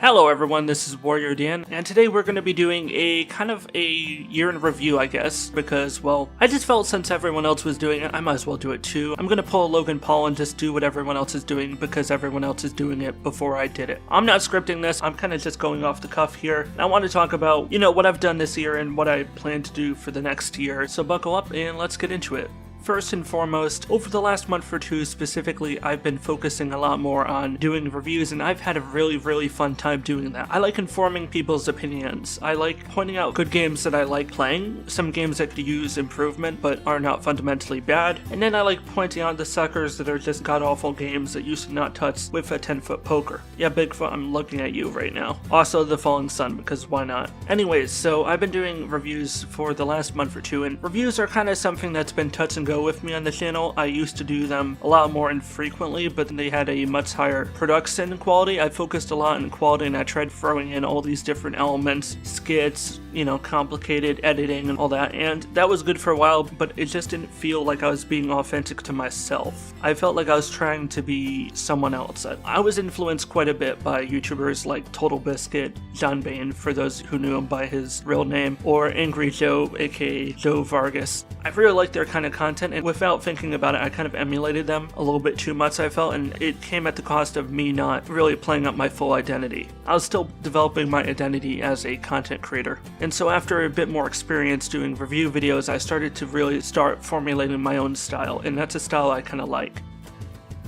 Hello everyone, this is WarriorDan, and today we're going to be doing a kind of a year in review, I guess, because, well, I just felt since everyone else was doing it, I might as well do it too. I'm going to pull a Logan Paul and just do what everyone else is doing because everyone else is doing it before I did it. I'm not scripting this, I'm kind of just going off the cuff here. I want to talk about, what I've done this year and what I plan to do for the next year, so buckle up and let's get into it. First and foremost, over the last month or two specifically, I've been focusing a lot more on doing reviews, and I've had a really fun time doing that. I like informing people's opinions. I like pointing out good games that I like playing, some games that could use improvement but are not fundamentally bad, and then I like pointing out the suckers that are just god-awful games that you should not touch with a 10-foot poker. Yeah, Bigfoot, I'm looking at you right now. Also, The Falling Sun, because why not? Anyways, so I've been doing reviews for the last month or two, and reviews are kind of something that's been touch and go with me on the channel. I used to do them a lot more infrequently, but they had a much higher production quality. I focused a lot on quality, and I tried throwing in all these different elements, skits, complicated editing and all that, and that was good for a while, but it just didn't feel like I was being authentic to myself. I felt like I was trying to be someone else. I was influenced quite a bit by YouTubers like Total Biscuit, John Bain, for those who knew him by his real name, or Angry Joe, aka Joe Vargas. I really liked their kind of content, and without thinking about it, I kind of emulated them a little bit too much, I felt, and it came at the cost of me not really playing up my full identity. I was still developing my identity as a content creator. And so after a bit more experience doing review videos, I started to really start formulating my own style, and that's a style I kind of like.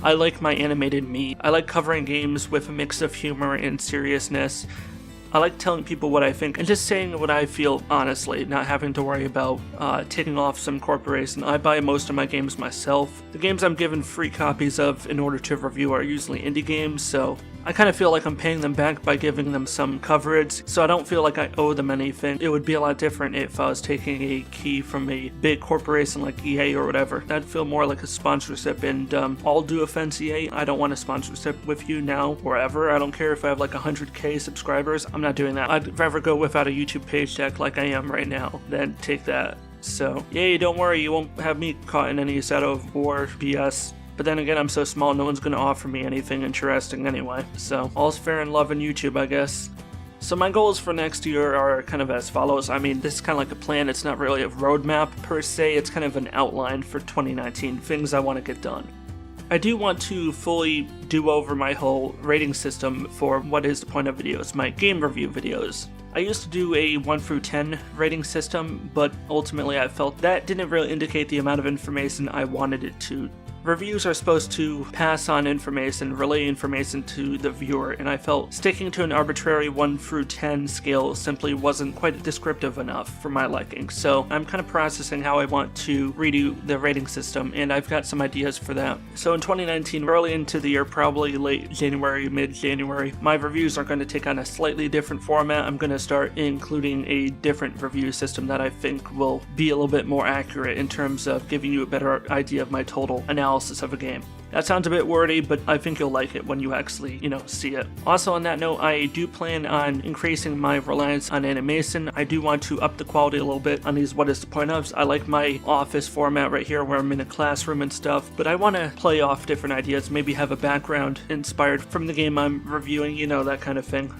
I like my animated me. I like covering games with a mix of humor and seriousness. I like telling people what I think and just saying what I feel honestly, not having to worry about taking off some corporation. I buy most of my games myself. The games I'm given free copies of in order to review are usually indie games, so I kind of feel like I'm paying them back by giving them some coverage, so I don't feel like I owe them anything. It would be a lot different if I was taking a key from a big corporation like EA or whatever. That'd feel more like a sponsorship, and all due offense, EA, I don't want a sponsorship with you now or ever. I don't care if I have like 100k subscribers. I'm not doing that. I'd rather go without a YouTube paycheck like I am right now than take that. So, yay, don't worry, you won't have me caught in any Shadow of War BS. But then again, I'm so small, no one's going to offer me anything interesting anyway. So, all's fair in love in YouTube, I guess. So my goals for next year are kind of as follows. I mean, this is kind of like a plan. It's not really a roadmap per se. It's kind of an outline for 2019, things I want to get done. I do want to fully do over my whole rating system for what is the point of videos, my game review videos. I used to do a 1 through 10 rating system, but ultimately I felt that didn't really indicate the amount of information I wanted it to. Reviews are supposed to pass on information, relay information to the viewer, and I felt sticking to an arbitrary 1 through 10 scale simply wasn't quite descriptive enough for my liking. So I'm kind of processing how I want to redo the rating system, and I've got some ideas for that. So in 2019, early into the year, probably late January, mid-January, my reviews are going to take on a slightly different format. I'm going to start including a different review system that I think will be a little bit more accurate in terms of giving you a better idea of my total analysis of a game. That sounds a bit wordy, but I think you'll like it when you actually, see it. Also on that note, I do plan on increasing my reliance on animation. I do want to up the quality a little bit on these what is the point ofs. I like my office format right here where I'm in a classroom and stuff, but I want to play off different ideas, maybe have a background inspired from the game I'm reviewing, that kind of thing.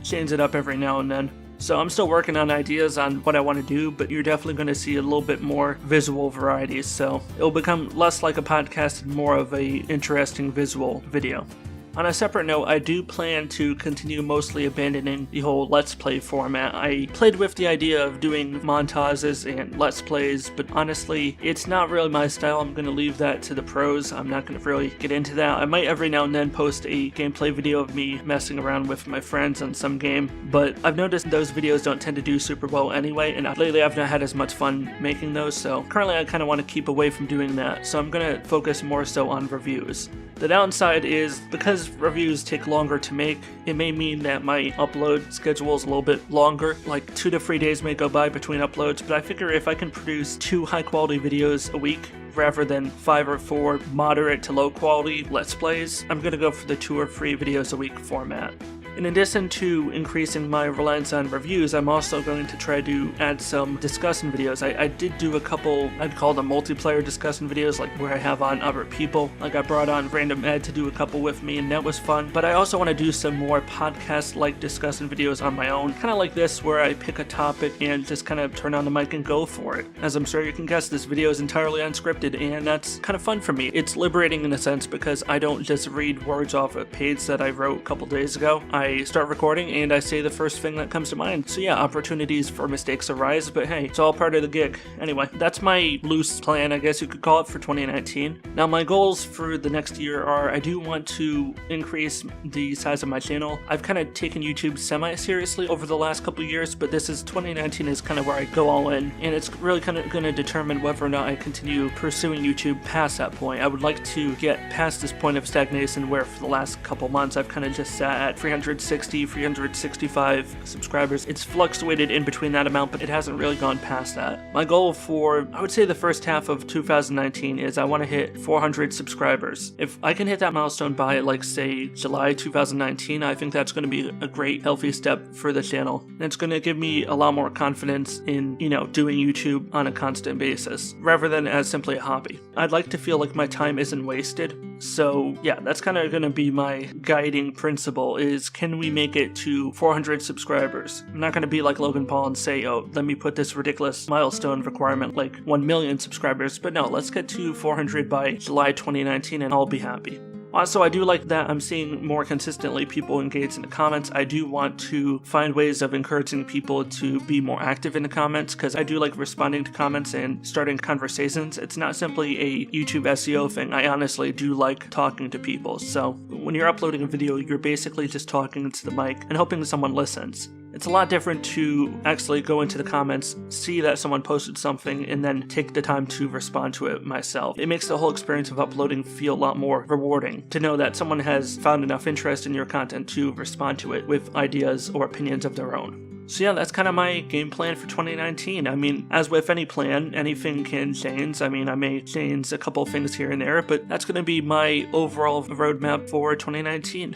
Change it up every now and then. So I'm still working on ideas on what I want to do, but you're definitely going to see a little bit more visual varieties, so it'll become less like a podcast and more of a interesting visual video. On a separate note, I do plan to continue mostly abandoning the whole Let's Play format. I played with the idea of doing montages and Let's Plays, but honestly, it's not really my style. I'm going to leave that to the pros. I'm not going to really get into that. I might every now and then post a gameplay video of me messing around with my friends on some game, but I've noticed those videos don't tend to do super well anyway, and lately I've not had as much fun making those, so currently I kind of want to keep away from doing that, so I'm going to focus more so on reviews. The downside is, because reviews take longer to make, it may mean that my upload schedule is a little bit longer, like 2 to 3 days may go by between uploads, but I figure if I can produce 2 high quality videos a week rather than 5 or 4 moderate to low quality Let's Plays, I'm gonna go for the 2 or 3 videos a week format. In addition to increasing my reliance on reviews, I'm also going to try to add some discussion videos. I did do a couple, I'd call them multiplayer discussion videos, like where I have on other people. Like I brought on Random Ed to do a couple with me, and that was fun. But I also want to do some more podcast-like discussion videos on my own, kind of like this, where I pick a topic and just kind of turn on the mic and go for it. As I'm sure you can guess, this video is entirely unscripted, and that's kind of fun for me. It's liberating in a sense because I don't just read words off a page that I wrote a couple days ago. I start recording and I say the first thing that comes to mind. So yeah, opportunities for mistakes arise, but hey, it's all part of the gig. Anyway, that's my loose plan, I guess you could call it, for 2019. Now my goals for the next year are, I do want to increase the size of my channel. I've kind of taken YouTube semi-seriously over the last couple years, but this is 2019 is kind of where I go all in, and it's really kind of going to determine whether or not I continue pursuing YouTube past that point. I would like to get past this point of stagnation where for the last couple months I've kind of just sat at 360, 365 subscribers. It's fluctuated in between that amount, but it hasn't really gone past that. My goal for, I would say, the first half of 2019 is I want to hit 400 subscribers. If I can hit that milestone by, like, say, July 2019, I think that's going to be a great, healthy step for the channel. And it's going to give me a lot more confidence in, doing YouTube on a constant basis, rather than as simply a hobby. I'd like to feel like my time isn't wasted. So yeah, that's kind of going to be my guiding principle, is can we make it to 400 subscribers? I'm not going to be like Logan Paul and say, oh, let me put this ridiculous milestone requirement like 1 million subscribers, but no, let's get to 400 by July 2019 and I'll be happy. Also, I do like that I'm seeing more consistently people engage in the comments. I do want to find ways of encouraging people to be more active in the comments, because I do like responding to comments and starting conversations. It's not simply a YouTube SEO thing. I honestly do like talking to people. So when you're uploading a video, you're basically just talking into the mic and hoping someone listens. It's a lot different to actually go into the comments, see that someone posted something, and then take the time to respond to it myself. It makes the whole experience of uploading feel a lot more rewarding, to know that someone has found enough interest in your content to respond to it with ideas or opinions of their own. So yeah, that's kind of my game plan for 2019. I mean, as with any plan, anything can change. I mean, I may change a couple things here and there, but that's going to be my overall roadmap for 2019.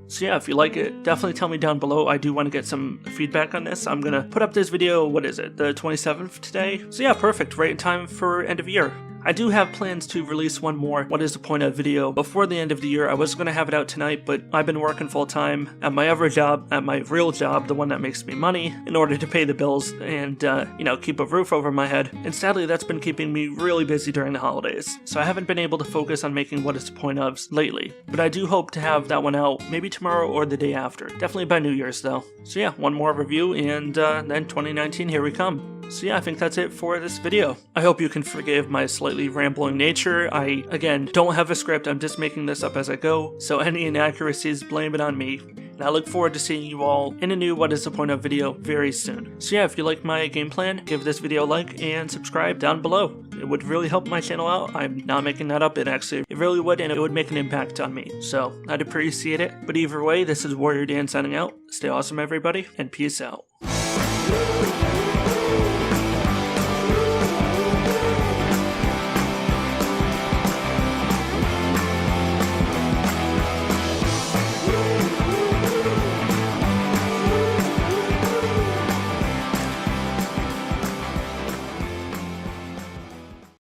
So yeah, if you like it, definitely tell me down below. I do want to get some feedback on this. I'm going to put up this video, what is it, the 27th today? So yeah, perfect, right in time for end of year. I do have plans to release one more What is the Point of video before the end of the year. I was going to have it out tonight, but I've been working full time at my other job, at my real job, the one that makes me money, in order to pay the bills and, keep a roof over my head. And sadly, that's been keeping me really busy during the holidays. So I haven't been able to focus on making What is the Point ofs lately. But I do hope to have that one out maybe tomorrow or the day after. Definitely by New Year's though. So yeah, one more review and then 2019, here we come. So yeah, I think that's it for this video. I hope you can forgive my slightly rambling nature. I, again, don't have a script, I'm just making this up as I go, so any inaccuracies, blame it on me. And I look forward to seeing you all in a new What is the Point of video very soon. So yeah, if you like my game plan, give this video a like and subscribe down below. It would really help my channel out. I'm not making that up, it really would, and it would make an impact on me. So I'd appreciate it. But either way, this is WarriorDan signing out. Stay awesome everybody, and peace out.